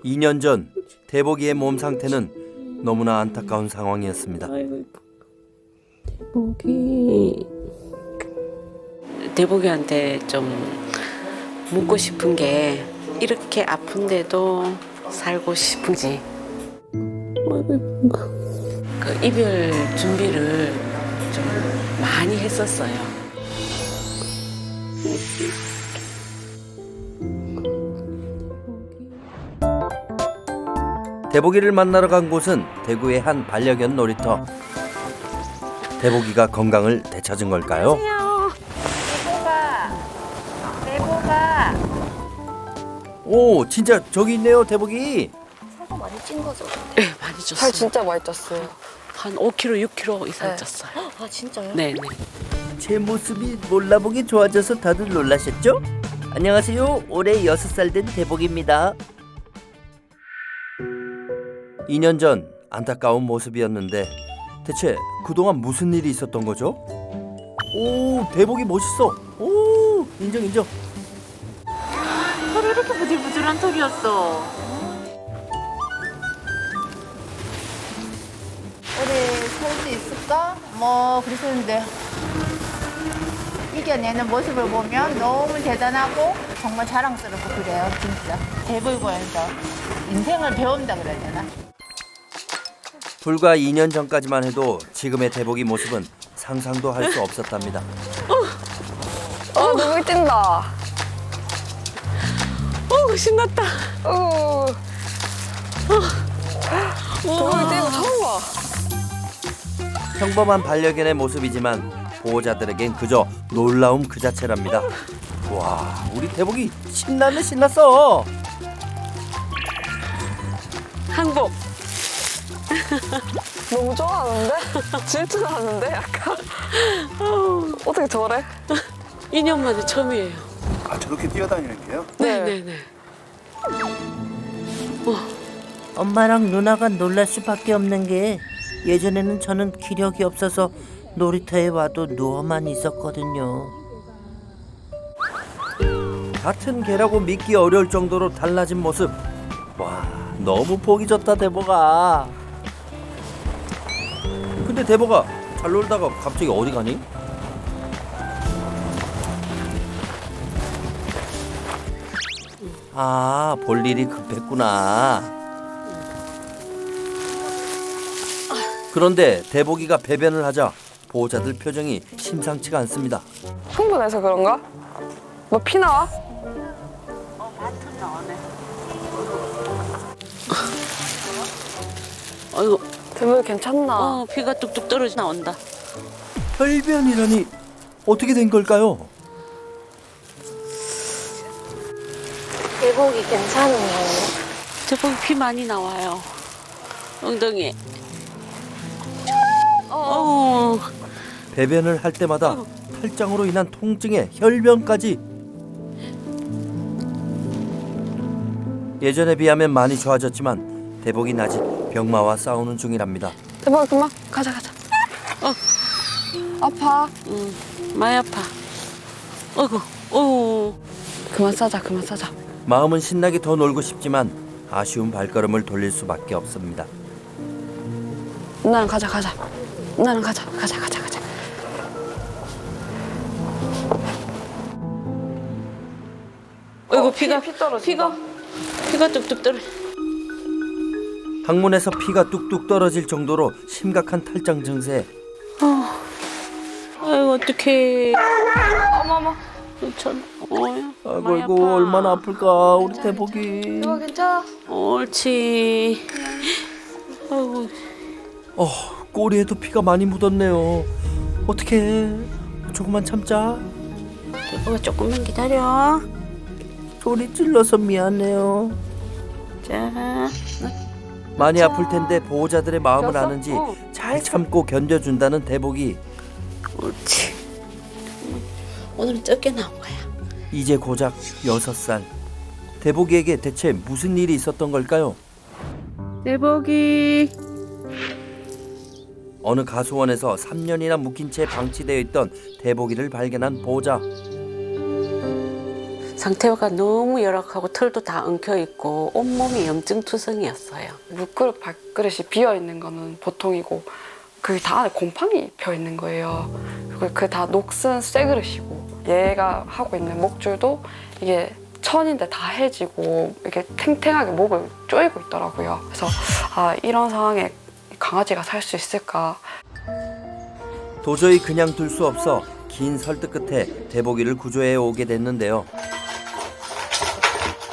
2년 전 대복이의 몸 상태는 너무나 안타까운 상황이었습니다. 아이고, 대복이한테 좀 묻고 싶은 게 이렇게 아픈데도 살고 싶은지. 그 이별 준비를 좀 많이 했었어요. 대복이를 만나러 간 곳은 대구의 한 반려견 놀이터. 대복이가 건강을 되찾은 걸까요? 대보가 오, 진짜 저기 있네요, 대복이. 살도 많이 찐 거죠? 네, 많이 쪘어요. 살 진짜 많이 쪘어요. 한 5kg, 6kg 이상 네. 쪘어요. 아 진짜요? 네, 네. 제 모습이 몰라보기 좋아져서 다들 놀라셨죠? 안녕하세요. 올해 6살 된 대복입니다. 2년 전 안타까운 모습이었는데 대체 그동안 무슨 일이 있었던 거죠? 오, 대복이 멋있어. 오, 인정. 털이 이렇게 부들부들한 털이었어. 우리 살 수 있을까? 뭐 그러셨는데 이겨내는 모습을 보면 너무 대단하고 정말 자랑스럽고 그래요, 진짜. 대불고에서 인생을 배운다 그래야 되나? 불과 2년 전까지만 해도 지금의 대복이 모습은 상상도 할 수 없었답니다. 너무 뛴다. 신났다. 저걸 뛰는 거 처음 봐. 평범한 반려견의 모습이지만 보호자들에겐 그저 놀라움 그 자체랍니다. 와, 우리 대복이 신났어. 항복. 너무 좋아하는데? 질투나는데 약간. 어떻게 저래? 2년 만에 처음이에요. 아, 저렇게 뛰어다니는 게요? 네, 네, 네. 엄마랑 누나가 놀랄 수밖에 없는 게 예전에는 저는 기력이 없어서 놀이터에 와도 누워만 있었거든요. 같은 개라고 믿기 어려울 정도로 달라진 모습. 와, 너무 보기 좋다, 대복아. 근데 대복아, 잘 놀다가 갑자기 어디 가니? 아, 볼 일이 급했구나. 그런데 대복이가 배변을 하자 보호자들 표정이 심상치가 않습니다. 흥분해서 그런가? 뭐 피 나와? 아이고, 대물 괜찮나? 피가 뚝뚝 떨어져 나온다. 혈변이라니 어떻게 된 걸까요? 대복이 괜찮은가요? 대복이 피 많이 나와요. 엉덩이. 배변을 할 때마다 탈장으로 인한 통증에 혈변까지. 예전에 비하면 많이 좋아졌지만 대복이 아직 병마와 싸우는 중이랍니다. 대박 그만 가자. 아파. 많이 아파. 어이구, 그만 싸자. 마음은 신나게 더 놀고 싶지만 아쉬운 발걸음을 돌릴 수밖에 없습니다. 누나랑 가자. 누나랑 가자. 어이구, 피 떨어진다. 피가 뚝뚝 떨어져. 항문에서 피가 뚝뚝 떨어질 정도로 심각한 탈장 증세. 아이고, 어떡해. 어머머. 괜찮아. 아이고 얼마나 아플까 우리 대복이. 이거 괜찮아? 옳지. 아이고. 꼬리에도 피가 많이 묻었네요. 어떡해. 조금만 참자. 조금만 기다려. 소리 찔러서 미안해요. 자. 많이 아플 텐데 보호자들의 마음을 됐어? 아는지 잘 참고 견뎌준다는 대복이. 옳지. 오늘은 적게 나온 거야. 이제 고작 6살. 대복이에게 대체 무슨 일이 있었던 걸까요? 대복이. 어느 가수원에서 3년이나 묵힌 채 방치되어 있던 대복이를 발견한 보호자. 상태가 너무 열악하고 털도 다 엉켜 있고 온몸이 염증투성이었어요. 물그릇 밥그릇이 비어 있는 거는 보통이고 그게 다 안에 곰팡이 펴 있는 거예요. 그리고 그 다 녹슨 쇠 그릇이고 얘가 하고 있는 목줄도 이게 천인데 다 해지고 이렇게 탱탱하게 목을 조이고 있더라고요. 그래서 아, 이런 상황에 강아지가 살 수 있을까? 도저히 그냥 둘 수 없어 긴 설득 끝에 대보기를 구조해 오게 됐는데요.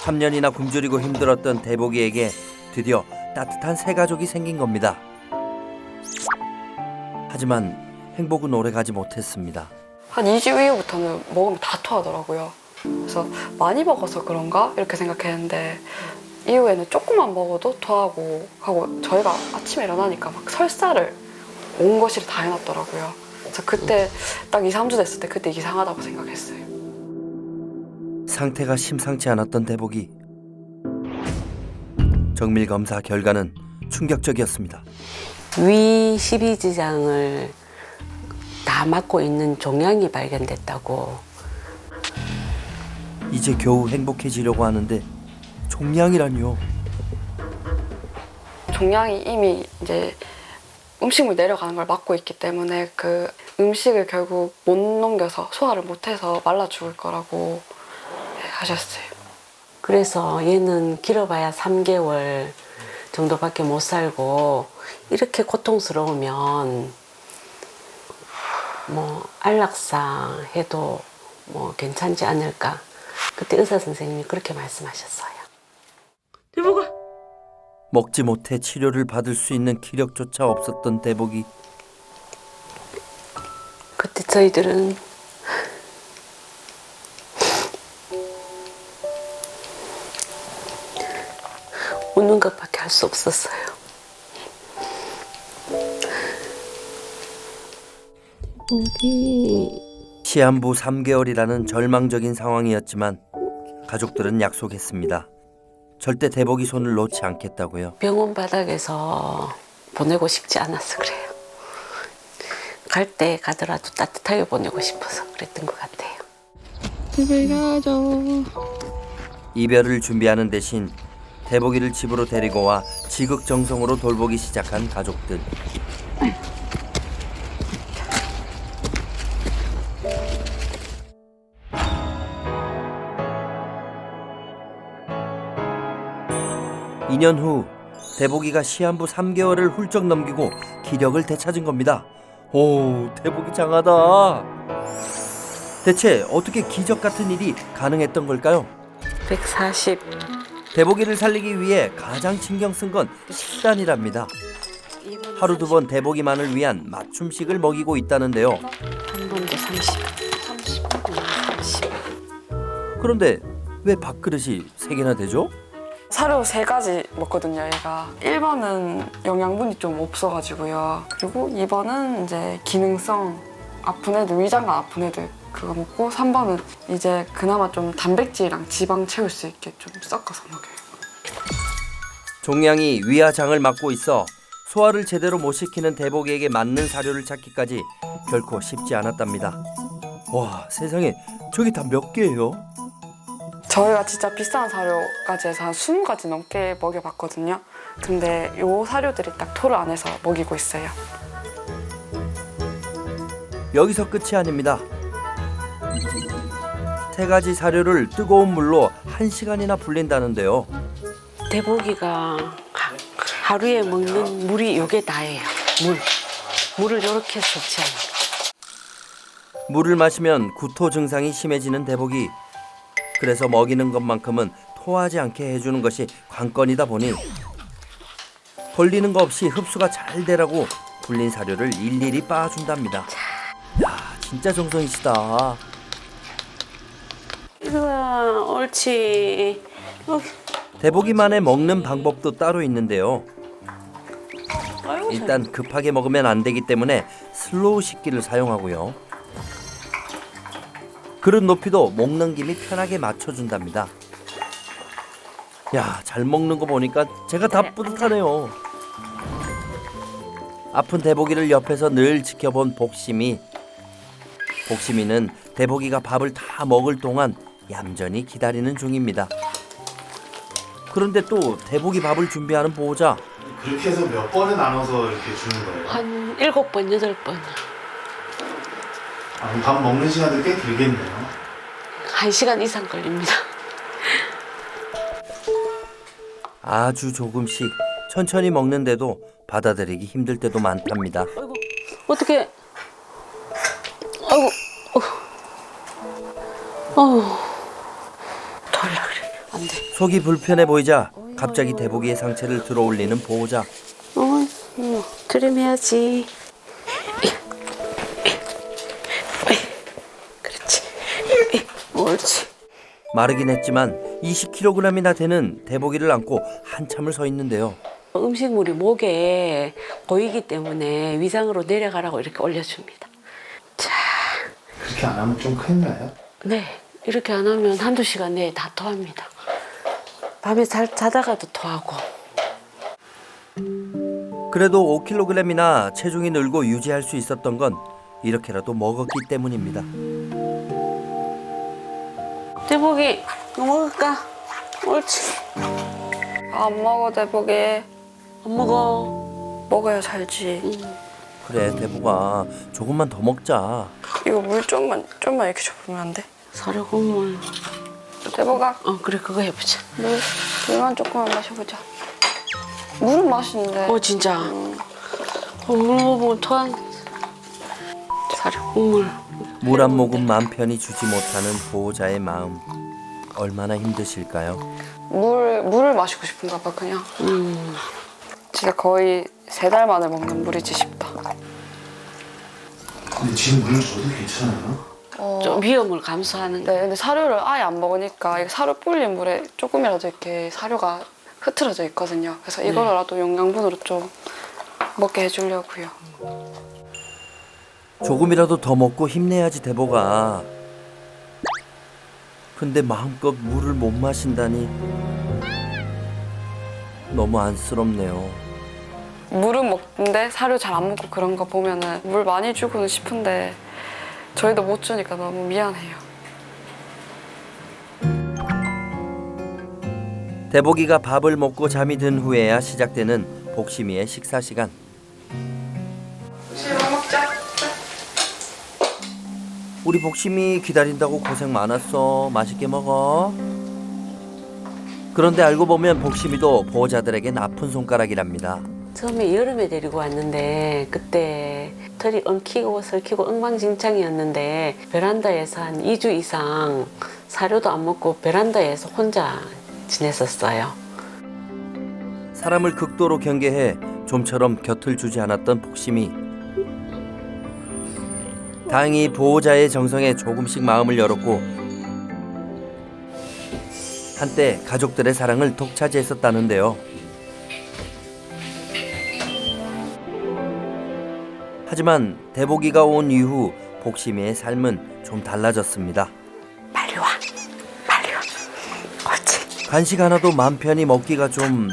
3년이나 굶주리고 힘들었던 대보기에게 드디어 따뜻한 새 가족이 생긴 겁니다. 하지만 행복은 오래가지 못했습니다. 한 2주 이후부터는 먹으면 다 토하더라고요. 그래서 많이 먹어서 그런가? 이렇게 생각했는데 이후에는 조금만 먹어도 토하고 하고 저희가 아침에 일어나니까 막 설사를 온 거실에 다 해놨더라고요. 그래서 그때 딱 2, 3주 됐을 때 그때 이상하다고 생각했어요. 상태가 심상치 않았던 대보기. 정밀 검사 결과는 충격적이었습니다. 위 12지장을 다 맡고 있는 종양이 발견됐다고. 이제 겨우 행복해지려고 하는데 종양이라니요. 종양이 이미 이제 음식물 내려가는 걸 막고 있기 때문에 그 음식을 결국 못 넘겨서 소화를 못해서 말라 죽을 거라고 하셨어요. 그래서 얘는 길어봐야 3개월 정도밖에 못 살고 이렇게 고통스러우면 뭐 안락사 해도 뭐 괜찮지 않을까. 그때 의사 선생님이 그렇게 말씀하셨어요. 대보가 먹지 못해 치료를 받을 수 있는 기력조차 없었던 대보기. 그때 저희들은 웃는 것밖에 할 수 없었어요. 시한부 3개월이라는 절망적인 상황이었지만 가족들은 약속했습니다. 절대 대보기 손을 놓지 않겠다고요. 병원 바닥에서 보내고 싶지 않아서 그래요. 갈 때 가더라도 따뜻하게 보내고 싶어서 그랬던 것 같아요. 집에 가자. 이별을 준비하는 대신 대보기를 집으로 데리고 와 지극정성으로 돌보기 시작한 가족들. (2년) 후 대보기가 시한부 3개월을 훌쩍 넘기고 기력을 되찾은 겁니다. 오, 대보기 장하다. 대체 어떻게 기적 같은 일이 가능했던 걸까요? 140. 대보기를 살리기 위해 가장 신경 쓴 건 식단이랍니다. 하루 두 번 대보기만을 위한 맞춤식을 먹이고 있다는데요. 한 번도 30. 그런데 왜 밥그릇이 3개나 되죠? 사료 3가지 먹거든요, 얘가. 1번은 영양분이 좀 없어가지고요. 그리고 2번은 이제 기능성 아픈 애들, 위장관 아픈 애들 그거 먹고 3번은 이제 그나마 좀 단백질이랑 지방 채울 수 있게 좀 섞어서 먹여요. 종양이 위와 장을 맡고 있어 소화를 제대로 못 시키는 대보기에게 맞는 사료를 찾기까지 결코 쉽지 않았답니다. 와, 세상에 저게 다 몇 개예요? 저희가 진짜 비싼 사료까지 해서 한 20가지 넘게 먹여봤거든요. 근데 요 사료들이 딱 토를 안 해서 먹이고 있어요. 여기서 끝이 아닙니다. 3가지 사료를 뜨거운 물로 1시간이나 불린다는데요. 대보기가 하루에 먹는 물이 요게 다예요. 물을 요렇게 섭취합니다. 물을 마시면 구토 증상이 심해지는 대보기. 그래서 먹이는 것만큼은 토하지 않게 해주는 것이 관건이다 보니 걸리는 거 없이 흡수가 잘 되라고 불린 사료를 일일이 빻아준답니다. 야, 진짜 정성이시다. 이리와, 옳지. 대보기만의 먹는 방법도 따로 있는데요. 일단 급하게 먹으면 안 되기 때문에 슬로우 식기를 사용하고요. 그릇 높이도 목 넘김이 편하게 맞춰준답니다. 야, 잘 먹는 거 보니까 제가 다 뿌듯하네요. 아픈 대보기를 옆에서 늘 지켜본 복심이. 복심이는 대보기가 밥을 다 먹을 동안 얌전히 기다리는 중입니다. 그런데 또 대복이 밥을 준비하는 보호자. 그렇게 해서 몇 번을 나눠서 이렇게 주는 거예요? 한 7번, 8번. 아, 그럼 밥 먹는 시간도 꽤 길겠네요. 1시간 이상 걸립니다. 아주 조금씩 천천히 먹는데도 받아들이기 힘들 때도 많답니다. 아이고, 어떻게? 아이고, 돌라 그래. 안 돼. 속이 불편해 보이자 갑자기 대복이의 상체를 들어올리는 보호자. 트림해야지. 그렇지. 옳지. 마르긴 했지만 20kg이나 되는 대복이를 안고 한참을 서 있는데요. 음식물이 목에 고이기 때문에 위장으로 내려가라고 이렇게 올려줍니다. 자, 그렇게 안 하면 좀 큰일 나요? 네. 이렇게 안 하면 1~2시간 내에 다 토합니다. 밤에 잘 자다가도 토하고. 그래도 5kg이나 체중이 늘고 유지할 수 있었던 건 이렇게라도 먹었기 때문입니다. 대복이 이거 먹을까? 옳지. 안 먹어 대복이. 안 먹어. 먹어야 살지. 그래 대복아 조금만 더 먹자. 이거 물 좀만 이렇게 줘보면 안 돼? 사료 국물. 대복아 그래 그거 해보자. 물만 조금만 마셔보자. 물은 맛있는데. 진짜. 물 먹으면 토한. 사료 국물. 물 한 모금 맘 편히 주지 못하는 보호자의 마음 얼마나 힘드실까요? 물을 마시고 싶은가 봐 그냥. 진짜 거의 3달 만에 먹는 물이지 싶다. 근데 지금 물 줘도 괜찮아요? 좀 위험을 감수하는. 네, 근데 사료를 아예 안 먹으니까 이 사료 불린 물에 조금이라도 이렇게 사료가 흐트러져 있거든요. 그래서 이거라도 영양분으로 좀 먹게 해주려고요. 조금이라도 더 먹고 힘내야지 대복아. 근데 마음껏 물을 못 마신다니 너무 안쓰럽네요. 물은 먹는데 사료 잘 안 먹고 그런 거 보면은 물 많이 주고는 싶은데 저희도 못 주니까 너무 미안해요. 대복이가 밥을 먹고 잠이 든 후에야 시작되는 복심이의 식사 시간. 우리 복심이 기다린다고 고생 많았어. 맛있게 먹어. 그런데 알고 보면 복심이도 보호자들에겐 아픈 손가락이랍니다. 처음에 여름에 데리고 왔는데 그때 털이 엉키고 설키고 엉망진창이었는데 베란다에서 한 2주 이상 사료도 안 먹고 베란다에서 혼자 지냈었어요. 사람을 극도로 경계해 좀처럼 곁을 주지 않았던 복심이 다행히 보호자의 정성에 조금씩 마음을 열었고 한때 가족들의 사랑을 독차지했었다는데요. 하지만 대복이가 온 이후 복심이의 삶은 좀 달라졌습니다. 빨리 와. 빨리 와. 옳지. 간식 하나도 맘 편히 먹기가 좀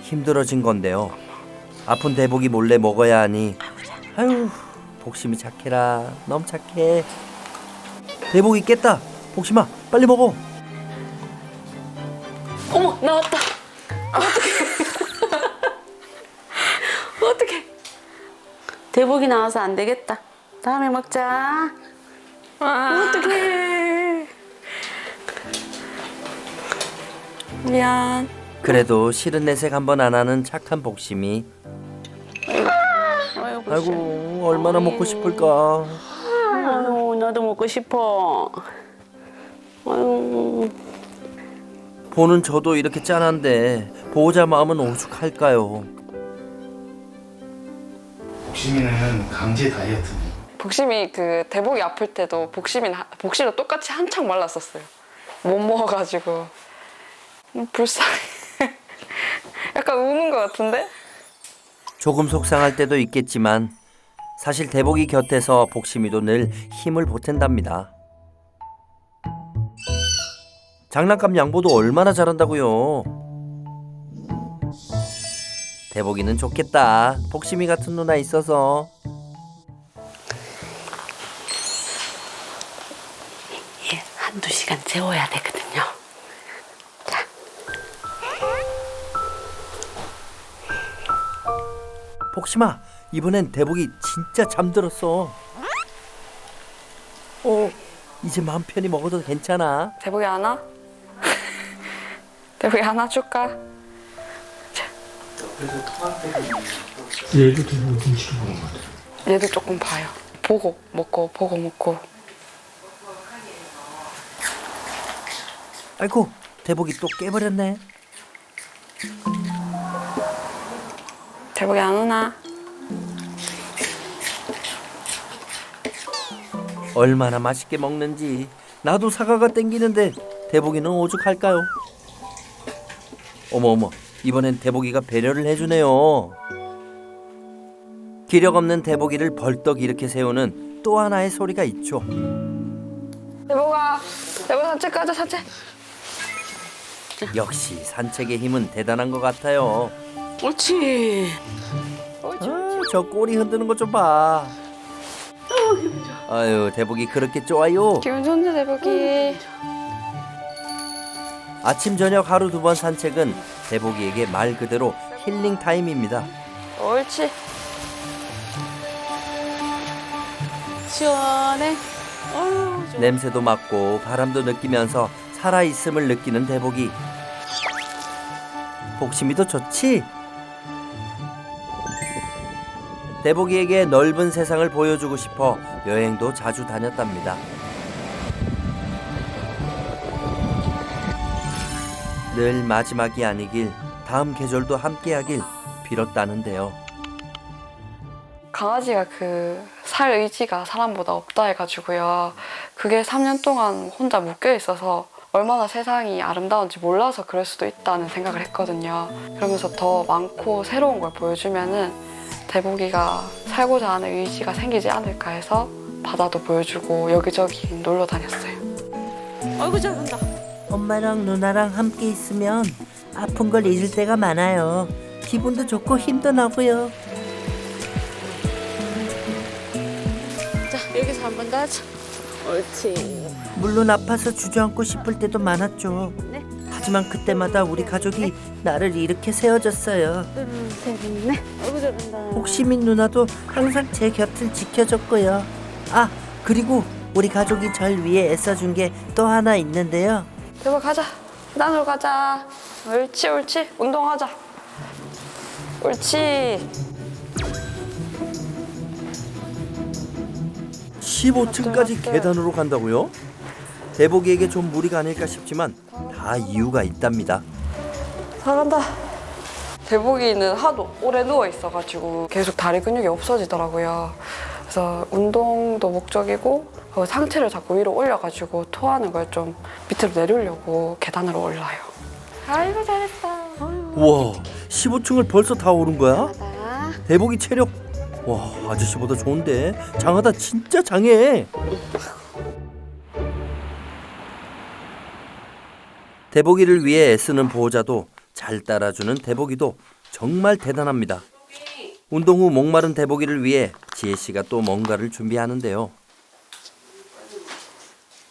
힘들어진 건데요. 아픈 대복이 몰래 먹어야 하니 아유 복심이 착해라. 너무 착해. 대복이 깼다. 복심아 빨리 먹어. 어머 나왔다. 어떡해. 대복이 나와서 안 되겠다. 다음에 먹자. 어떡해. 미안. 그래도 싫은 내색 한번 안 하는 착한 복심이 아이고, 아이고 얼마나 먹고 싶을까. 아유, 나도 먹고 싶어. 아유. 보는 저도 이렇게 짠한데 보호자 마음은 오죽할까요. 복심이는 강제 다이어트네요. 복심이 그 대복이 아플 때도 복시도 똑같이 한창 말랐었어요. 못 먹어가지고 불쌍해. 약간 우는 것 같은데? 조금 속상할 때도 있겠지만 사실 대복이 곁에서 복심이도 늘 힘을 보탠답니다. 장난감 양보도 얼마나 잘한다고요. 대복이는 좋겠다. 복심이 같은 누나 있어서. 예, 1~2시간 재워야 되거든요. 자. 복심아, 이번엔 대복이 진짜 잠들었어. 오, 이제 마음 편히 먹어도 괜찮아. 대복이 안아? 대복이 안아줄까? 얘도 되게 눈치를 보는 것 같아. 얘도 조금 봐요. 보고 먹고 보고 먹고. 아이고, 대복이 또 깨버렸네. 대복이 안 오나? 얼마나 맛있게 먹는지. 나도 사과가 땡기는데 대복이는 오죽할까요? 어머, 이번엔 대복이가 배려를 해주네요. 기력 없는 대복이를 벌떡 일으켜 세우는 또 하나의 소리가 있죠. 대복아 산책 가자, 산책. 역시 산책의 힘은 대단한 것 같아요. 옳지. 저 꼬리 흔드는 것 좀 봐. 아유, 대복이 그렇게 좋아요. 기분 좋은데 대복이. 아침 저녁 하루 2번 산책은 대복이에게 말 그대로 힐링 타임입니다. 옳지. 시원해. 어휴, 좋아. 냄새도 맡고 바람도 느끼면서 살아있음을 느끼는 대복이. 복심이도 좋지? 대복이에게 넓은 세상을 보여주고 싶어 여행도 자주 다녔답니다. 늘 마지막이 아니길, 다음 계절도 함께하길 빌었다는데요. 강아지가 그 살 의지가 사람보다 없다 해가지고요. 그게 3년 동안 혼자 묶여 있어서 얼마나 세상이 아름다운지 몰라서 그럴 수도 있다는 생각을 했거든요. 그러면서 더 많고 새로운 걸 보여주면은 대복이가 살고자 하는 의지가 생기지 않을까 해서 바다도 보여주고 여기저기 놀러 다녔어요. 아이고 잘한다. 엄마랑 누나랑 함께 있으면 아픈 걸 잊을 때가 많아요. 기분도 좋고 힘도 나고요. 자, 여기서 한 번 더 하자. 옳지. 물론 아파서 주저앉고 싶을 때도 많았죠. 네. 하지만 그때마다 우리 가족이 나를 이렇게 세워줬어요. 셋, 넷. 아이고 잘한다. 복시민 누나도 항상 제 곁을 지켜줬고요. 아, 그리고 우리 가족이 절 위해 애써준 게 또 하나 있는데요. 대복 가자. 계단으로 가자. 옳지 옳지. 운동하자. 옳지. 15층까지 계단으로 간다고요? 대복이에게 좀 무리가 아닐까 싶지만 다 이유가 있답니다. 잘한다. 대복이는 하도 오래 누워 있어가지고 계속 다리 근육이 없어지더라고요. 그래서 운동도 목적이고 상체를 자꾸 위로 올려가지고 토하는 걸 좀 밑으로 내리려고 계단으로 올라요. 아이고 잘했어. 우와, 15층을 벌써 다 오른 거야? 나 대복이 체력, 와, 아저씨보다 좋은데. 장하다, 진짜 장해. 대복이를 위해 애쓰는 보호자도 잘 따라주는 대복이도 정말 대단합니다. 운동 후 목마른 대복이를 위해 지혜씨가 또 뭔가를 준비하는데요.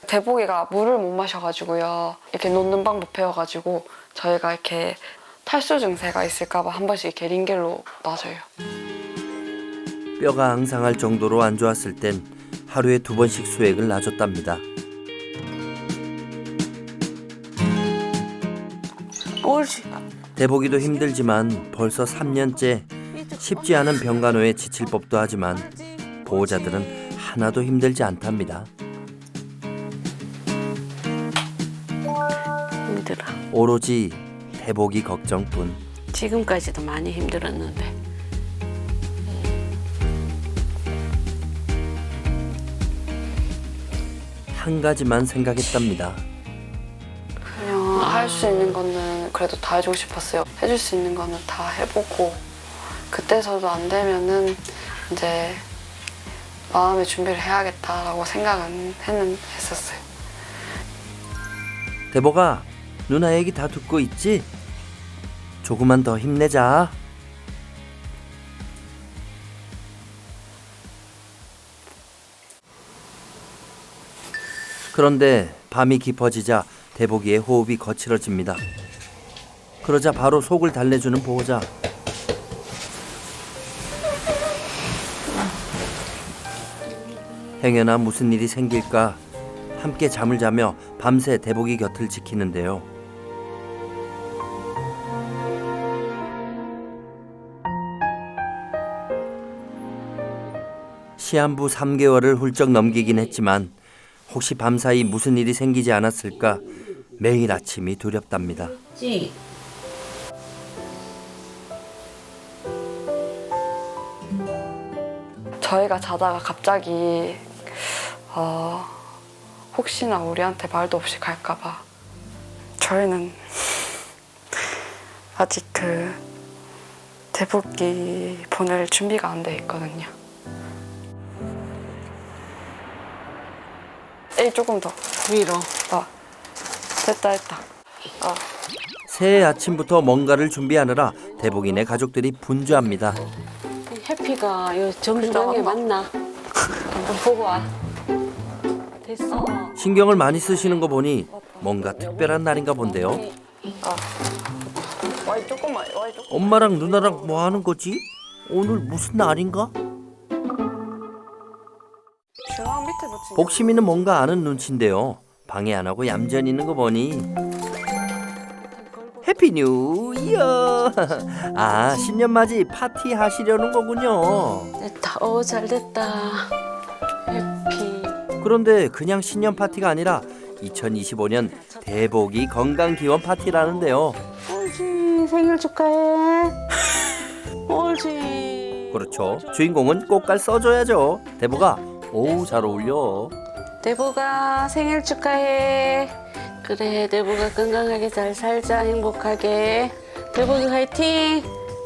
대복이가 물을 못 마셔가지고요. 이렇게 놓는 방법 배워가지고 저희가 이렇게 탈수 증세가 있을까봐 한 번씩 이렇게 링겔로 놔줘요. 뼈가 앙상할 정도로 안 좋았을 땐 하루에 2번씩 수액을 놔줬답니다. 옳지. 대복이도 힘들지만 벌써 3년째 쉽지 않은 병간호에 지칠 법도 하지만 보호자들은 하나도 힘들지 않답니다. 힘들어. 오로지 대복이 걱정뿐. 지금까지도 많이 힘들었는데. 한 가지만 생각했답니다. 그냥 할 수 있는 거는 그래도 다 해주고 싶었어요. 해줄 수 있는 거는 다 해보고 그때서도 안 되면은 이제 마음의 준비를 해야겠다라고 생각은 했었어요. 대복아, 누나 얘기 다 듣고 있지? 조금만 더 힘내자. 그런데 밤이 깊어지자 대복이의 호흡이 거칠어집니다. 그러자 바로 속을 달래주는 보호자. 행여나 무슨 일이 생길까 함께 잠을 자며 밤새 대복이 곁을 지키는데요. 시한부 3개월을 훌쩍 넘기긴 했지만 혹시 밤사이 무슨 일이 생기지 않았을까 매일 아침이 두렵답니다. 저희가 자다가 갑자기 혹시나 우리한테 말도 없이 갈까봐 저희는 아직 대복이 보낼 준비가 안 돼 있거든요. 에이 조금 더 위로. 됐다. 새해 아침부터 뭔가를 준비하느라 대복이네 가족들이 분주합니다. 해피가 요 정류장에 맞나? 한번 보고 와. 됐어. 신경을 많이 쓰시는 거 보니 뭔가 특별한 날인가 본데요. 와이 조금만. 엄마랑 누나랑 뭐 하는 거지? 오늘 무슨 날인가? 중앙 밑에 붙인 복심이는 뭔가 아는 눈치인데요. 방해 안 하고 얌전히 있는 거 보니 해피 뉴 이어. 아, 신년맞이 파티 하시려는 거군요. 됐다. 잘 됐다. 해피. 그런데 그냥 신년 파티가 아니라 2025년 대복이 건강 기원 파티라는데요. 옳지. 생일 축하해. 옳지. 그렇죠. 주인공은 꽃갈 써줘야죠. 대복아, 오, 잘 어울려. 대복아 생일 축하해. 그래, 대복아 건강하게 잘 살자. 행복하게. 대복이 화이팅.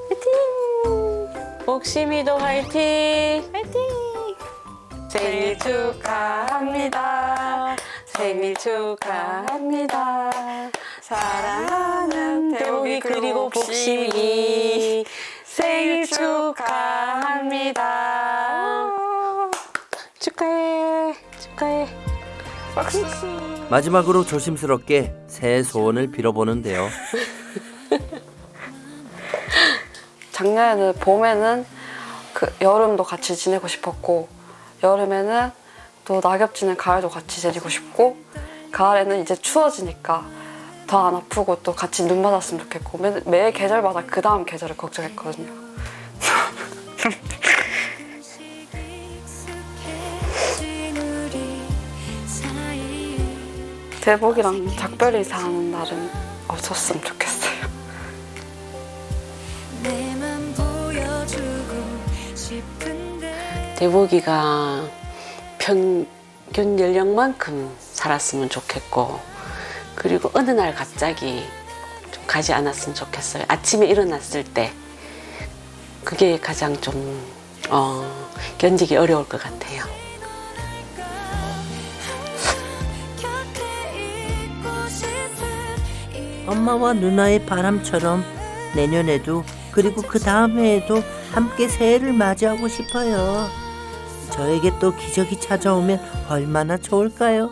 화이팅. 복심이도 화이팅. 화이팅. 생일 축하합니다. 생일 축하합니다. 사랑하는 대복이 그리고 복심이 생일 축하합니다. 축하해. 박수. 마지막으로 조심스럽게 새해 소원을 빌어보는데요. 작년에는 봄에는 여름도 같이 지내고 싶었고 여름에는 또 낙엽 지는 가을도 같이 지내고 싶고 가을에는 이제 추워지니까 더 안 아프고 또 같이 눈 맞았으면 좋겠고 매 계절마다 그 다음 계절을 걱정했거든요. 대복이랑 작별이 사는 날은 없었으면 좋겠어요. 대복이가 평균 연령만큼 살았으면 좋겠고, 그리고 어느 날 갑자기 좀 가지 않았으면 좋겠어요. 아침에 일어났을 때 그게 가장 좀 견디기 어려울 것 같아요. 엄마와 누나의 바람처럼 내년에도 그리고 그 다음 해에도 함께 새해를 맞이하고 싶어요. 저에게 또 기적이 찾아오면 얼마나 좋을까요?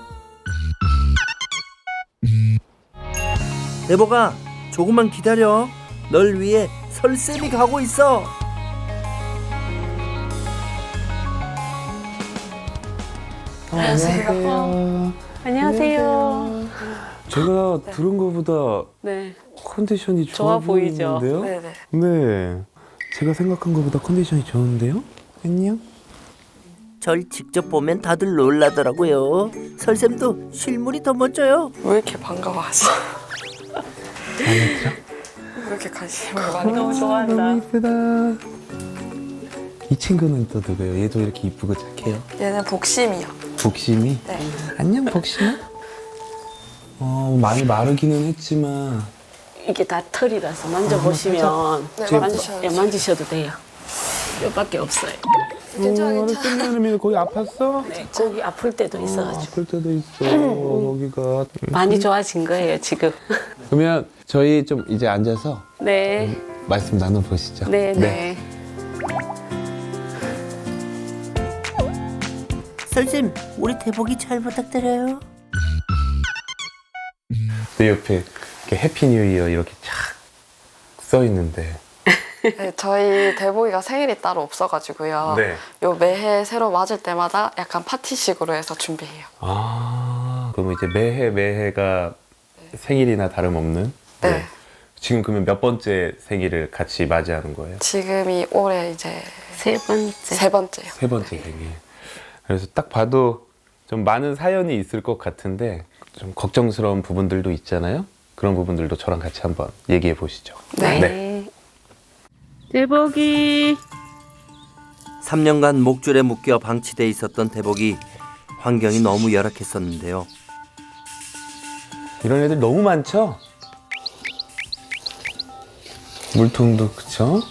대복아, 조금만 기다려. 널 위해 설쌤이 가고 있어. 안녕하세요. 안녕하세요. 제가 들은 것보다 네. 컨디션이 좋아 좋아 보이죠? 보이는데요? 네네. 네. 제가 생각한 것보다 컨디션이 좋은데요? 안녕? 절 직접 보면 다들 놀라더라고요. 설쌤도 실물이 더 멋져요. 왜 이렇게 반가워하지? 마음에 들어? 왜 이렇게 관심을 많이 너무 좋아한다. 너무 이쁘다. 이 친구는 또 누구예요? 얘도 이렇게 이쁘고 착해요? 얘는 복심이요. 복심이? 네. 안녕 복심아? 많이 마르기는 했지만 이게 다 털이라서 만져보시면 네, 만지셔야죠. 만지셔도 돼요. 뼈밖에 없어요. 괜찮아. 끝나는 거기 아팠어? 네, 거기 아플 때도 있어가지고 아플 때도 있어 거기가. 많이 좋아진 거예요 지금. 그러면 저희 좀 이제 앉아서 네, 말씀 나눠보시죠. 네, 네. 설쌤, 우리 대복이 잘 부탁드려요. 내 옆에 이렇게 해피 뉴 이어 이렇게 쫙 써 있는데. 네, 저희 대복이가 생일이 따로 없어가지고요. 네. 요 매해 새로 맞을 때마다 약간 파티식으로 해서 준비해요. 아, 그러면 이제 매해가 생일이나 다름없는? 네. 지금 그러면 몇 번째 생일을 같이 맞이하는 거예요? 지금이 올해 이제 세 번째. 세 번째요. 세 번째 생일. 그래서 딱 봐도 좀 많은 사연이 있을 것 같은데 좀 걱정스러운 부분들도 있잖아요. 그런 부분들도 저랑 같이 한번 얘기해 보시죠. 네. 대복이. 3년간 목줄에 묶여 방치돼 있었던 대복이 환경이 너무 열악했었는데요. 이런 애들 너무 많죠? 물통도 그쵸?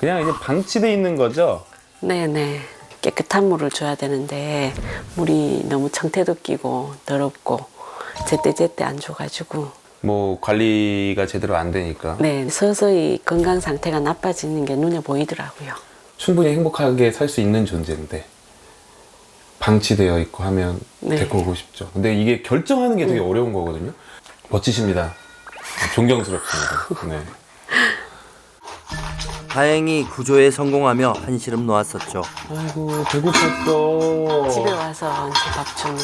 그냥 이제 방치돼 있는 거죠? 네네. 깨끗한 물을 줘야 되는데 물이 너무 청태도 끼고 더럽고 제때제때 안 줘가지고 뭐 관리가 제대로 안 되니까 네 서서히 건강 상태가 나빠지는 게 눈에 보이더라고요. 충분히 행복하게 살 수 있는 존재인데 방치되어 있고 하면 네. 데리고 오고 싶죠. 근데 이게 결정하는 게 되게 어려운 거거든요. 멋지십니다. 존경스럽습니다. 네. 다행히 구조에 성공하며 한시름 놓았었죠. 아이고 배고팠어. 집에 와서 이제 밥 주는.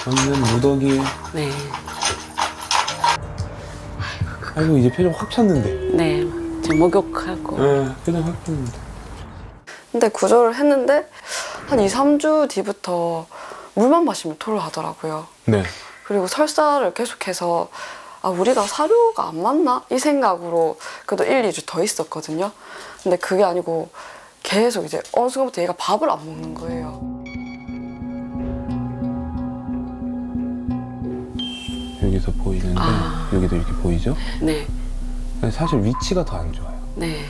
완전 무더기. 네. 아이고 이제 표정 확 찼는데. 네. 이제 목욕하고. 네, 표정 확 찼는데. 근데 구조를 했는데 한 2, 3주 뒤부터 물만 마시면 토를 하더라고요. 네. 그리고 설사를 계속해서 아, 우리가 사료가 안 맞나? 이 생각으로 그래도 1, 2주 더 있었거든요. 근데 그게 아니고 계속 이제 어느 순간부터 얘가 밥을 안 먹는 거예요. 여기서 보이는데 여기도 이렇게 보이죠? 네. 근데 사실 위치가 더 안 좋아요. 네.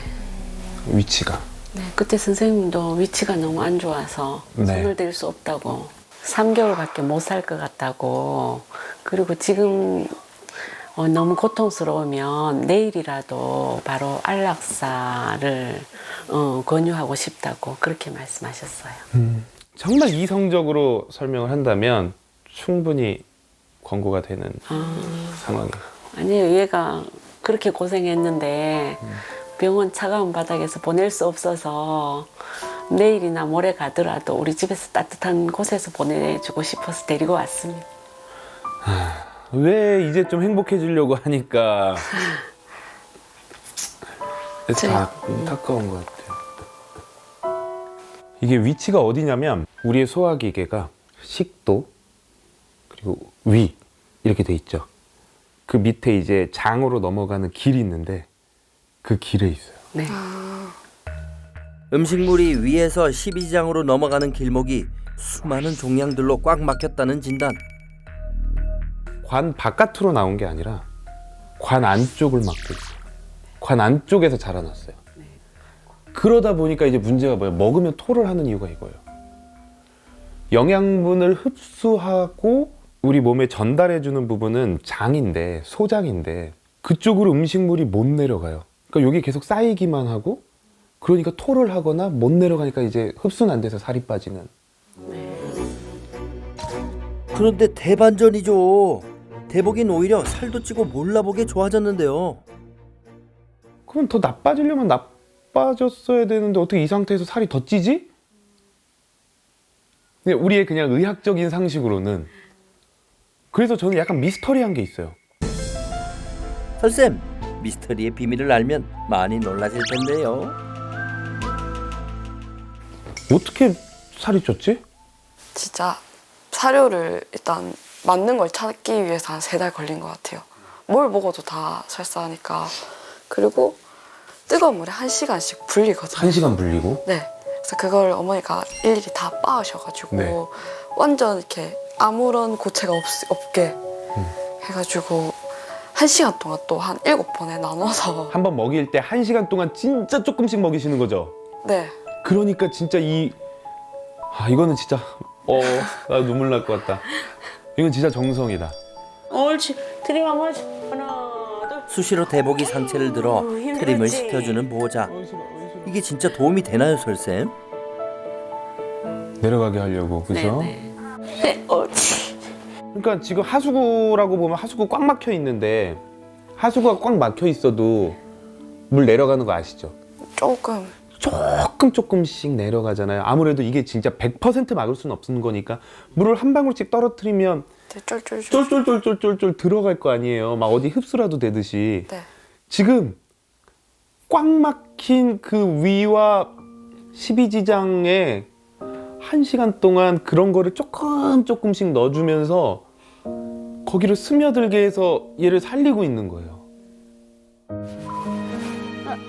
위치가. 네. 그때 선생님도 위치가 너무 안 좋아서 네. 손을 댈 수 없다고 3개월밖에 못 살 것 같다고 그리고 지금 너무 고통스러우면 내일이라도 바로 안락사를 권유하고 싶다고 그렇게 말씀하셨어요. 정말 이성적으로 설명을 한다면 충분히 권고가 되는 상황이에요. 아니에요. 얘가 그렇게 고생했는데 병원 차가운 바닥에서 보낼 수 없어서 내일이나 모레 가더라도 우리 집에서 따뜻한 곳에서 보내주고 싶어서 데리고 왔습니다. 왜 이제 좀 행복해지려고 하니까 다 안타까운 것 같아요. 이게 위치가 어디냐면 우리의 소화기계가 식도 그리고 위 이렇게 돼 있죠. 그 밑에 이제 장으로 넘어가는 길이 있는데 그 길에 있어요. 네. 음식물이 위에서 12장으로 넘어가는 길목이 수많은 종양들로 꽉 막혔다는 진단. 관 바깥으로 나온 게 아니라 관 안쪽을 막고 있어요. 관 안쪽에서 자라났어요. 그러다 보니까 이제 문제가 뭐예요? 먹으면 토를 하는 이유가 이거예요. 영양분을 흡수하고 우리 몸에 전달해주는 부분은 장인데, 소장인데 그쪽으로 음식물이 못 내려가요. 그러니까 여기 계속 쌓이기만 하고 그러니까 토를 하거나 못 내려가니까 이제 흡수는 안 돼서 살이 빠지는. 그런데 대반전이죠. 대복이는 오히려 살도 찌고 몰라보게 좋아졌는데요. 그럼 더 나빠지려면 나빠졌어야 되는데 어떻게 이 상태에서 살이 더 찌지? 그냥 우리의 그냥 의학적인 상식으로는. 그래서 저는 약간 미스터리한 게 있어요. 설쌤, 미스터리의 비밀을 알면 많이 놀라실 텐데요. 어떻게 살이 쪘지? 진짜 사료를 일단 맞는 걸 찾기 위해서 한 3달 걸린 것 같아요. 뭘 먹어도 다 설사하니까. 그리고 뜨거운 물에 1시간씩 불리거든요. 1시간 불리고? 네. 그래서 그걸 어머니가 일일이 다 빻으셔가지고 네. 완전 이렇게 아무런 고체가 없게 해가지고 1시간 동안 또 한 7번에 나눠서 한 번 먹일 때 1시간 동안 진짜 조금씩 먹이시는 거죠? 네. 그러니까 진짜 이거는 진짜 나 눈물 날 것 같다. 이건 진짜 정성이다. 옳지. 트림 한번 하자. 하나, 둘. 수시로 대복이 상체를 들어 트림을 시켜주는 보호자. 이게 진짜 도움이 되나요, 설쌤? 내려가게 하려고, 그죠? 네네. 네, 옳지. 그러니까 지금 하수구라고 보면 하수구 꽉 막혀 있는데 하수구가 꽉 막혀 있어도 물 내려가는 거 아시죠? 조금. 조금씩 내려가잖아요. 아무래도 이게 진짜 100% 막을 수는 없는 거니까 물을 한 방울씩 떨어뜨리면 네, 쫄쫄쫄. 쫄쫄쫄쫄쫄쫄 들어갈 거 아니에요. 막 어디 흡수라도 되듯이. 네. 지금 꽉 막힌 그 위와 12지장에 1시간 동안 그런 거를 조금씩 넣어주면서 거기를 스며들게 해서 얘를 살리고 있는 거예요.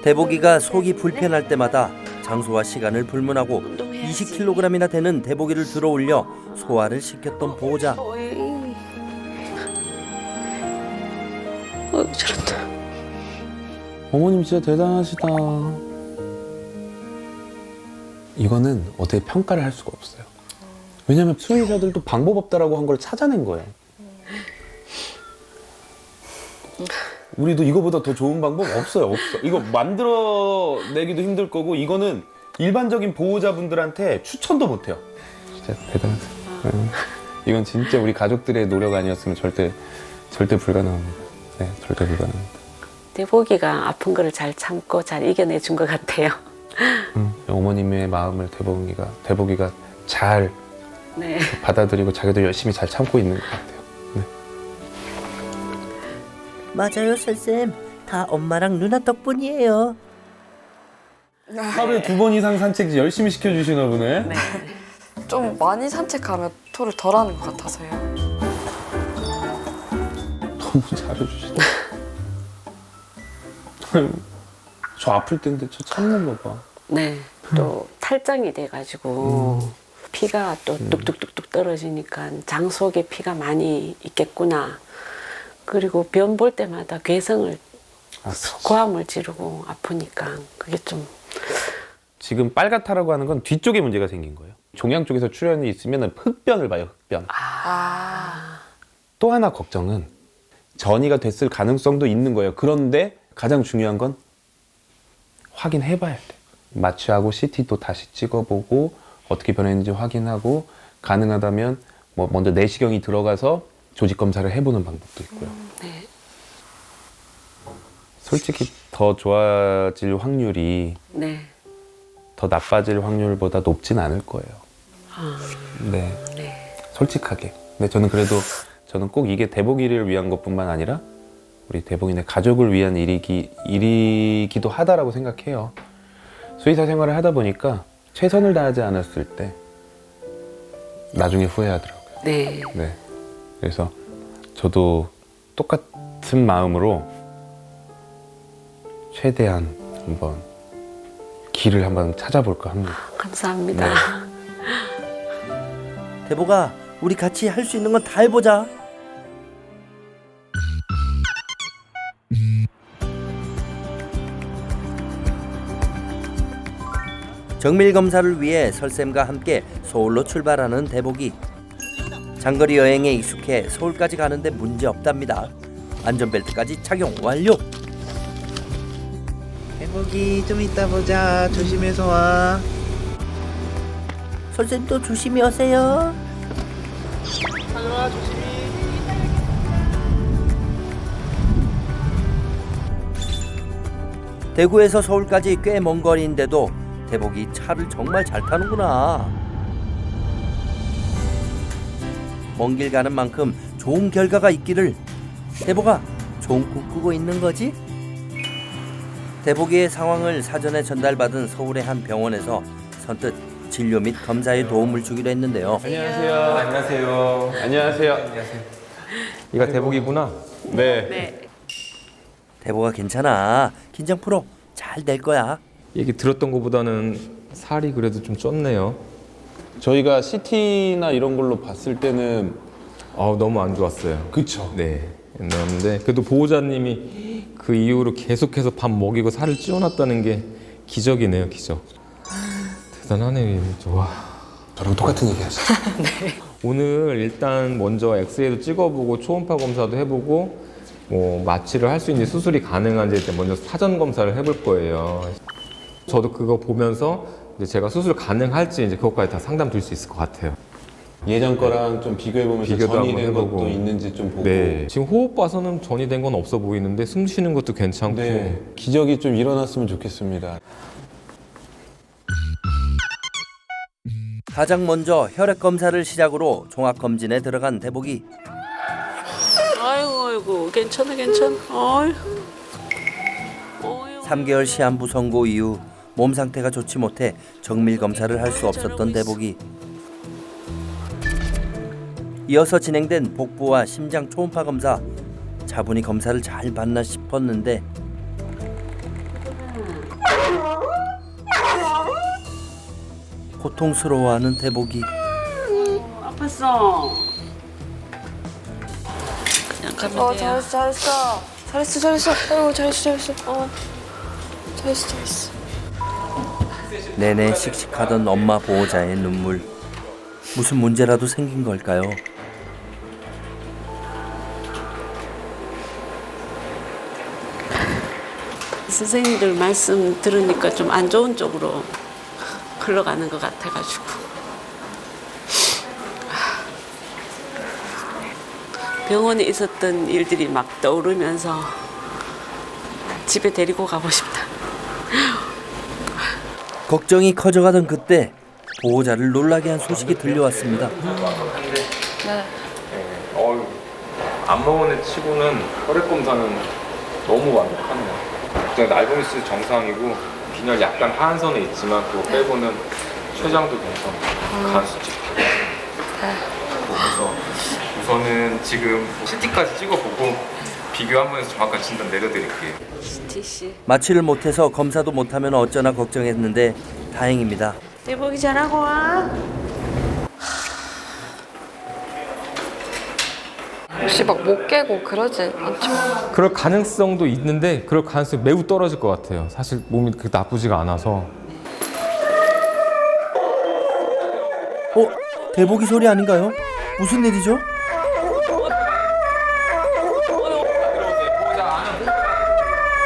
대보기가 속이 불편할 때마다 장소와 시간을 불문하고 20kg이나 되는 대보기를 들어 올려 소화를 시켰던 보호자. 저런다. 어머님 진짜 대단하시다. 이거는 어떻게 평가를 할 수가 없어요. 왜냐면 수의사들도 방법 없다라고 한 걸 찾아낸 거예요. 우리도 이거보다 더 좋은 방법 없어요. 없어. 이거 만들어내기도 힘들 거고 이거는 일반적인 보호자분들한테 추천도 못해요. 진짜 대단하세요. 이건 진짜 우리 가족들의 노력 아니었으면 절대 불가능합니다. 네, 절대 불가능합니다. 대보기가 아픈 거를 잘 참고 잘 이겨내 준 것 같아요. 어머님의 마음을 대보기가 잘 네. 받아들이고 자기도 열심히 잘 참고 있는 것 같아요. 네. 맞아요, 설쌤. 다 엄마랑 누나 덕분이에요. 하루에 2번 이상 산책 열심히 시켜주시나 보네. 네. 좀 많이 산책하면 토를 덜 하는 것 같아서요. 너무 잘해주시다. 저 아플 텐데 저 참는 거 봐. 네. 또 탈장이 돼가지고 피가 또 뚝뚝뚝뚝 떨어지니까 장 속에 피가 많이 있겠구나. 그리고 변 볼 때마다 괴성을 고함을 지르고 아프니까 그게 좀. 지금 빨갛다라고 하는 건 뒤쪽에 문제가 생긴 거예요. 종양 쪽에서 출혈이 있으면 흑변을 봐요. 흑변. 또 하나 걱정은 전이가 됐을 가능성도 있는 거예요. 그런데 가장 중요한 건 확인해봐야 돼. 마취하고 CT도 다시 찍어보고 어떻게 변했는지 확인하고 가능하다면 뭐 먼저 내시경이 들어가서 조직 검사를 해보는 방법도 있고요. 네. 솔직히 더 좋아질 확률이 네. 더 나빠질 확률보다 높진 않을 거예요. 네. 네. 솔직하게. 근데 저는 꼭 이게 대보기를 위한 것뿐만 아니라 우리 대보기네 가족을 위한 일이기도 하다라고 생각해요. 수의사 생활을 하다 보니까 최선을 다하지 않았을 때 나중에 후회하더라고요. 네. 네. 그래서 저도 똑같은 마음으로 최대한 한번 길을 한번 찾아볼까 합니다. 감사합니다. 네. 대보가 우리 같이 할 수 있는 건 다 해보자. 정밀 검사를 위해 설쌤과 함께 서울로 출발하는 대보기. 장거리 여행에 익숙해 서울까지 가는데 문제 없답니다. 안전벨트까지 착용 완료. 대보기 좀 이따 보자. 조심해서 와. 설쌤도 조심히 오세요. 가져와 조심히. 대구에서 서울까지 꽤 먼 거리인데도 대보기 차를 정말 잘 타는구나. 먼 길 가는 만큼 좋은 결과가 있기를. 대보가 좋은 꿈 꾸고 있는 거지? 대보기의 상황을 사전에 전달받은 서울의 한 병원에서 선뜻 진료 및 검사에 도움을 주기로 했는데요. 안녕하세요. 안녕하세요. 안녕하세요. 이가 대복이구나. 네. 대보가 괜찮아. 긴장 풀어. 잘 될 거야. 얘기 들었던 것보다는 살이 그래도 좀 쪘네요. 저희가 CT나 이런 걸로 봤을 때는 너무 안 좋았어요. 그쵸. 네. 그런데 그래도 보호자님이 그 이후로 계속해서 밥 먹이고 살을 찌워놨다는 게 기적이네요, 기적. 대단하네요, 와. 저랑 똑같은 얘기 하시죠. 오늘 일단 먼저 엑스레이도 찍어보고 초음파 검사도 해보고 뭐 마취를 할 수 있는 수술이 가능한지 일단 먼저 사전 검사를 해볼 거예요. 저도 그거 보면서 이제 제가 수술 가능할지 이제 그것까지 다 상담 드릴 수 있을 것 같아요. 예전 거랑 좀 비교해 보면서 비교도 전이 한번 된 것도 해보고. 있는지 좀 보고. 네. 지금 호흡 봐서는 전이 된 건 없어 보이는데 숨 쉬는 것도 괜찮고. 네, 기적이 좀 일어났으면 좋겠습니다. 가장 먼저 혈액 검사를 시작으로 종합 검진에 들어간 대복이. 아이고 괜찮아. 어휴. 3개월 시한부 선고 이후 몸 상태가 좋지 못해 정밀 검사를 할 수 없었던 대복이. 이어서 진행된 복부와 심장 초음파 검사. 차분히 검사를 잘 받나 싶었는데 고통스러워하는 대복이. 아팠어. 그냥 가면 돼요. 잘했어. 아이고, 잘했어. 잘했어. 내내 씩씩하던 엄마 보호자의 눈물. 무슨 문제라도 생긴 걸까요? 선생님들 말씀 들으니까 좀 안 좋은 쪽으로 흘러가는 것 같아가지고 병원에 있었던 일들이 막 떠오르면서 집에 데리고 가고 싶다. 걱정이 커져가던 그때 보호자를 놀라게 한 소식이 들려왔습니다. 안 먹은 애 치고는 혈액 검사는 너무 완벽하네요. 그냥 날보미스 정상이고 빈혈 약간 하한선에 있지만 그거 빼고는 췌장도 괜찮고 간 수치 그래서 우선은 지금 CT까지 찍어보고 비교 한번 해서 정확한 진단 내려드릴게요. TC. 마취를 못해서 검사도 못하면 어쩌나 걱정했는데 다행입니다. 대복이 잘하고 와. 혹시 막 못 깨고 그러진 않죠? 그럴 가능성도 있는데 그럴 가능성이 매우 떨어질 것 같아요. 사실 몸이 그렇게 나쁘지가 않아서. 대복이 소리 아닌가요? 무슨 일이죠?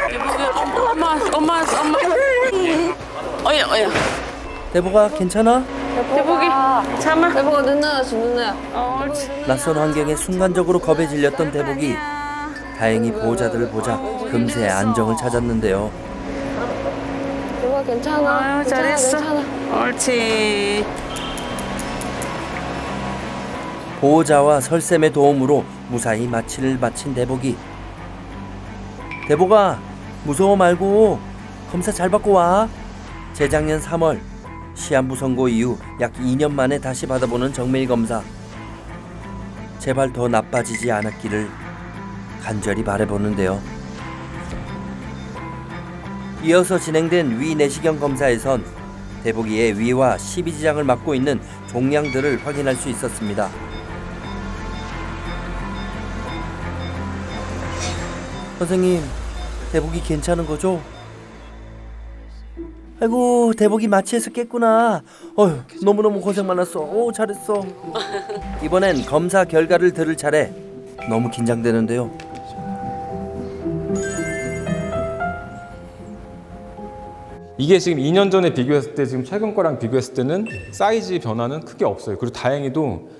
대복이 엄마. 어야. 대복아 괜찮아? 대복이 참아. 대보가 누나야. 낯선 환경에 순간적으로 겁에 질렸던 대복이 다행히 보호자들을 보자 금세 안정을 찾았는데요. 대보가 괜찮아. 아유, 잘했어. 옳지. 보호자와 설쌤의 도움으로 무사히 마취를 마친 대복이. 대복아 무서워 말고 검사 잘 받고 와. 재작년 3월 시한부 선고 이후 약 2년 만에 다시 받아보는 정밀 검사. 제발 더 나빠지지 않았기를 간절히 바라보는데요. 이어서 진행된 위 내시경 검사에선 대복이의 위와 십이지장을 맡고 있는 종양들을 확인할 수 있었습니다. 선생님, 대복이 괜찮은 거죠? 아이고, 대복이 마취해서 깼구나. 어휴, 너무너무 고생 많았어. 오, 잘했어. 이번엔 검사 결과를 들을 차례. 너무 긴장되는데요. 이게 지금 2년 전에 비교했을 때 지금 최근 거랑 비교했을 때는 사이즈 변화는 크게 없어요. 그리고 다행히도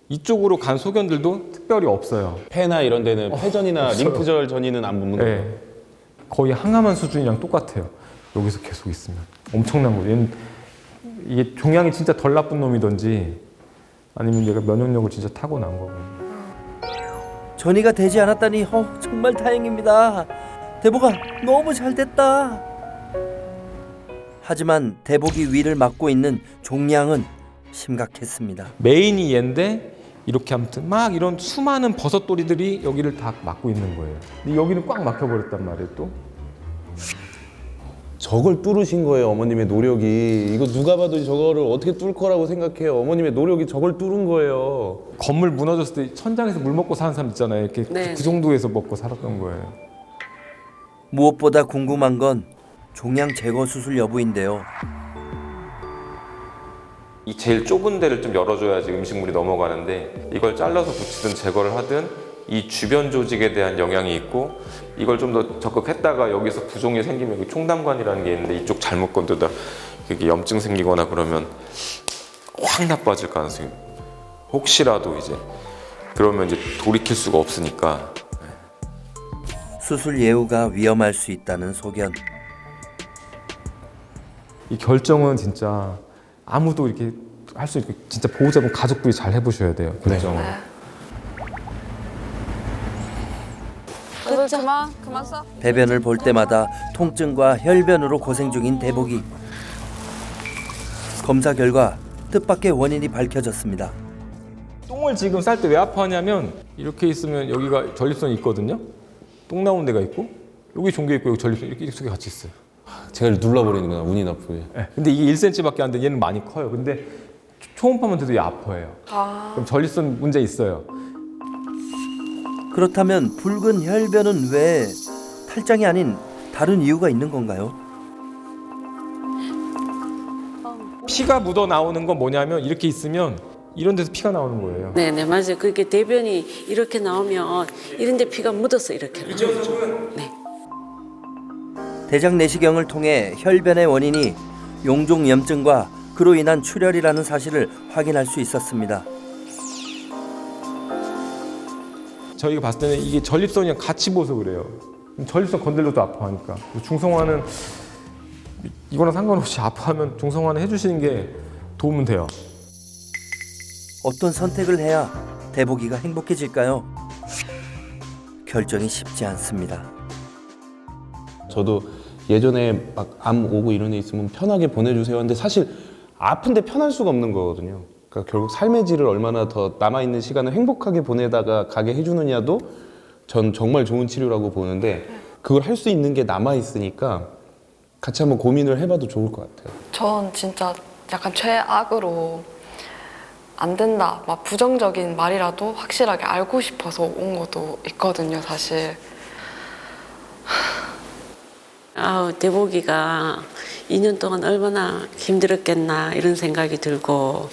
이쪽으로 간 소견들도 특별히 없어요. 폐나 이런 데는 폐전이나 림프절 전이는 안 붙는 거예요. 네. 거의 항암한 수준이랑 똑같아요. 여기서 계속 있으면 엄청난 거예요. 얘는 이게 종양이 진짜 덜 나쁜 놈이든지 아니면 얘가 면역력을 진짜 타고난 거거든요. 전이가 되지 않았다니 정말 다행입니다. 대복아 너무 잘 됐다. 하지만 대복이 위를 맡고 있는 종양은 심각했습니다. 메인이 얘인데 이렇게 아무튼 막 이런 수많은 버섯돌이들이 여기를 다 막고 있는 거예요. 근데 여기는 꽉 막혀버렸단 말이에요 또. 저걸 뚫으신 거예요, 어머님의 노력이. 이거 누가 봐도 저거를 어떻게 뚫을 거라고 생각해요. 어머님의 노력이 저걸 뚫은 거예요. 건물 무너졌을 때 천장에서 물 먹고 사는 사람 있잖아요. 이렇게 네. 그 정도에서 먹고 살았던 거예요. 무엇보다 궁금한 건 종양 제거 수술 여부인데요. 이 제일 좁은 데를 좀 열어줘야지 음식물이 넘어가는데 이걸 잘라서 붙이든 제거를 하든 이 주변 조직에 대한 영향이 있고 이걸 좀 더 적극했다가 여기서 부종이 생기면 그 총담관이라는 게 있는데 이쪽 잘못 건드다 그게 염증 생기거나 그러면 확 나빠질 가능성이 혹시라도 이제 그러면 이제 돌이킬 수가 없으니까. 수술 예후가 위험할 수 있다는 소견. 이 결정은 진짜 아무도 이렇게 할 수 있게 진짜 보호자분 가족들이 잘 해보셔야 돼요. 결정은. 그만 써. 배변을 볼 때마다 통증과 혈변으로 고생 중인 대복이. 검사 결과 뜻밖의 원인이 밝혀졌습니다. 똥을 지금 쌀 때 왜 아파하냐면 이렇게 있으면 여기가 전립선이 있거든요. 똥 나오는 데가 있고 여기 종괴 있고 여기 전립선 이렇게 속에 같이 있어요. 제가 눌러버리는구나, 운이 나쁘게. 네. 근데 이게 1cm밖에 안 돼. 얘는 많이 커요. 근데 초음파만 돼도 얘 아파해요. 그럼 전립선 문제 있어요. 그렇다면 붉은 혈변은 왜 탈장이 아닌 다른 이유가 있는 건가요? 피가 묻어 나오는 건 뭐냐면 이렇게 있으면 이런 데서 피가 나오는 거예요. 네네 맞아요. 그게 대변이 이렇게 나오면 이런 데 피가 묻어서 이렇게 나오죠. 네. 대장 내시경을 통해 혈변의 원인이 용종염증과 그로 인한 출혈이라는 사실을 확인할 수 있었습니다. 저희가 봤을 때는 이게 전립선이랑 같이 보여서 그래요. 전립선 건들려도 아파하니까. 중성화는 이거랑 상관없이 아파하면 중성화는 해주시는 게 도움은 돼요. 어떤 선택을 해야 대복이가 행복해질까요? 결정이 쉽지 않습니다. 저도 예전에 막 암 오고 이런 애 있으면 편하게 보내주세요 하는데 사실 아픈데 편할 수가 없는 거거든요. 그러니까 결국 삶의 질을 얼마나 더 남아있는 시간을 행복하게 보내다가 가게 해주느냐도 전 정말 좋은 치료라고 보는데 그걸 할 수 있는 게 남아있으니까 같이 한번 고민을 해봐도 좋을 것 같아요. 전 진짜 약간 최악으로 안 된다, 막 부정적인 말이라도 확실하게 알고 싶어서 온 것도 있거든요, 사실. 아우 대복이가 2년 동안 얼마나 힘들었겠나 이런 생각이 들고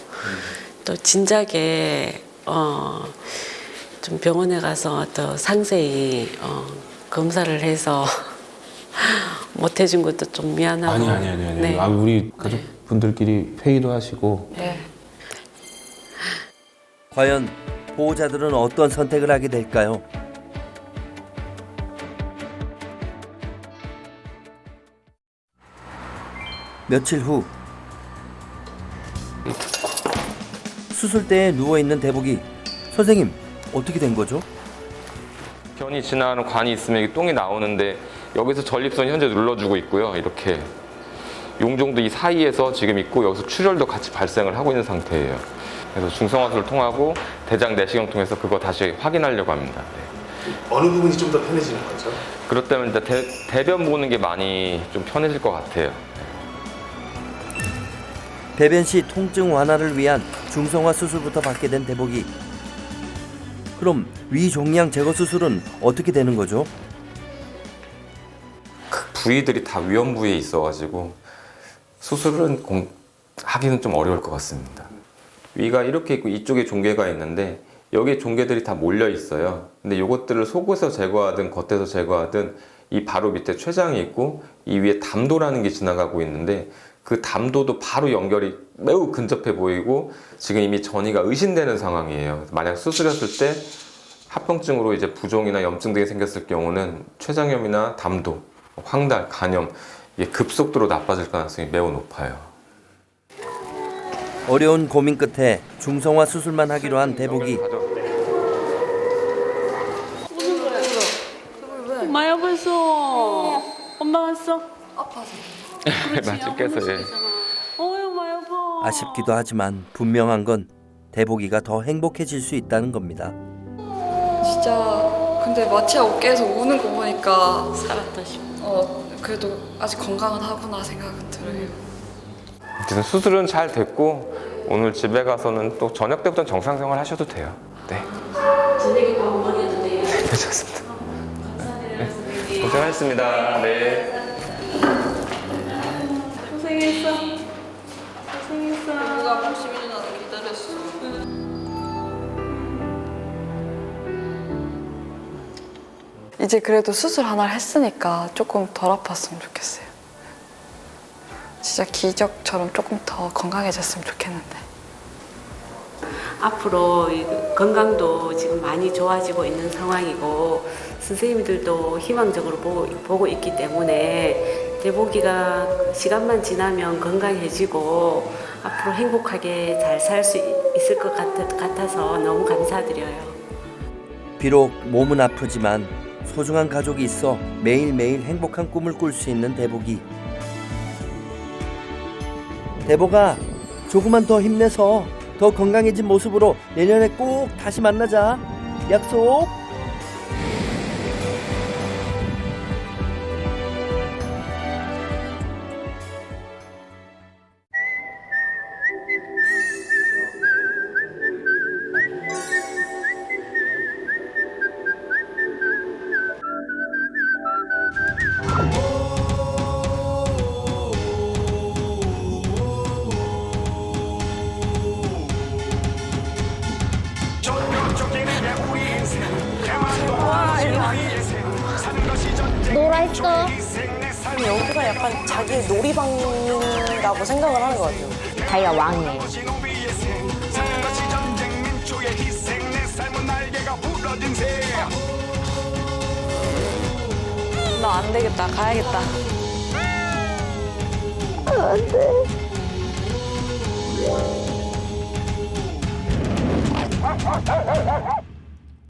또 진작에 좀 병원에 가서 더 상세히 검사를 해서 못 해준 것도 좀 미안하고. 아니. 네. 우리 가족분들끼리 회의도 하시고. 네. 과연 보호자들은 어떤 선택을 하게 될까요? 며칠 후 수술대에 누워있는 대복이 선생님 어떻게 된 거죠? 변이 지나가는 관이 있으면 이게 똥이 나오는데 여기서 전립선이 현재 눌러주고 있고요. 이렇게 용종도 이 사이에서 지금 있고 여기서 출혈도 같이 발생을 하고 있는 상태예요. 그래서 중성화술을 통하고 대장 내시경 통해서 그거 다시 확인하려고 합니다. 네. 어느 부분이 좀 더 편해지는 거죠? 그렇다면 이제 대변 보는 게 많이 좀 편해질 것 같아요. 배변 시 통증 완화를 위한 중성화 수술부터 받게 된 대복이. 그럼 위종양 제거 수술은 어떻게 되는 거죠? 그 부위들이 다 위험 부위에 있어가지고 수술은 하기는 좀 어려울 것 같습니다. 위가 이렇게 있고 이쪽에 종괴가 있는데 여기에 종괴들이 다 몰려 있어요. 근데 이것들을 속에서 제거하든 겉에서 제거하든 이 바로 밑에 췌장이 있고 이 위에 담도라는 게 지나가고 있는데 그 담도도 바로 연결이 매우 근접해 보이고 지금 이미 전이가 의심되는 상황이에요. 만약 수술했을 때 합병증으로 이제 부종이나 염증 등이 생겼을 경우는 췌장염이나 담도, 황달, 간염 이게 급속도로 나빠질 가능성이 매우 높아요. 어려운 고민 끝에 중성화 수술만 하기로 한 대복이. 엄마야 벌써. 엄마 왔어. 맛있겠어. 예. 엄마 여보. 아쉽기도 하지만 분명한 건 대복이가 더 행복해질 수 있다는 겁니다. 진짜 근데 마치아 어깨에서 우는 거 보니까 살았다 싶어. 그래도 아직 건강은 하구나 생각은 들어요. 어쨌든 수술은 잘 됐고 오늘 집에 가서는 또 저녁 때부터 정상 생활 하셔도 돼요. 네. 저녁에 밥 먹어야 돼요. 괜찮습니다. 네. 고생하셨습니다. 네. 고생했어. 고생했어. 누가 82년이나 기다렸어. 이제 그래도 수술 하나를 했으니까 조금 덜 아팠으면 좋겠어요. 진짜 기적처럼 조금 더 건강해졌으면 좋겠는데. 앞으로 이 건강도 지금 많이 좋아지고 있는 상황이고 선생님들도 희망적으로 보고 있기 때문에 대복이가 시간만 지나면 건강해지고 앞으로 행복하게 잘 살 수 있을 것 같아서 너무 감사드려요. 비록 몸은 아프지만 소중한 가족이 있어 매일매일 행복한 꿈을 꿀 수 있는 대복이. 대복아, 조금만 더 힘내서 더 건강해진 모습으로 내년에 꼭 다시 만나자. 약속. 놀아 했어. 여기가 약간 자기의 놀이방이라고 생각을 하는 것 같아요. 자기가 왕이에요. 너 안 되겠다. 가야겠다. 안 돼.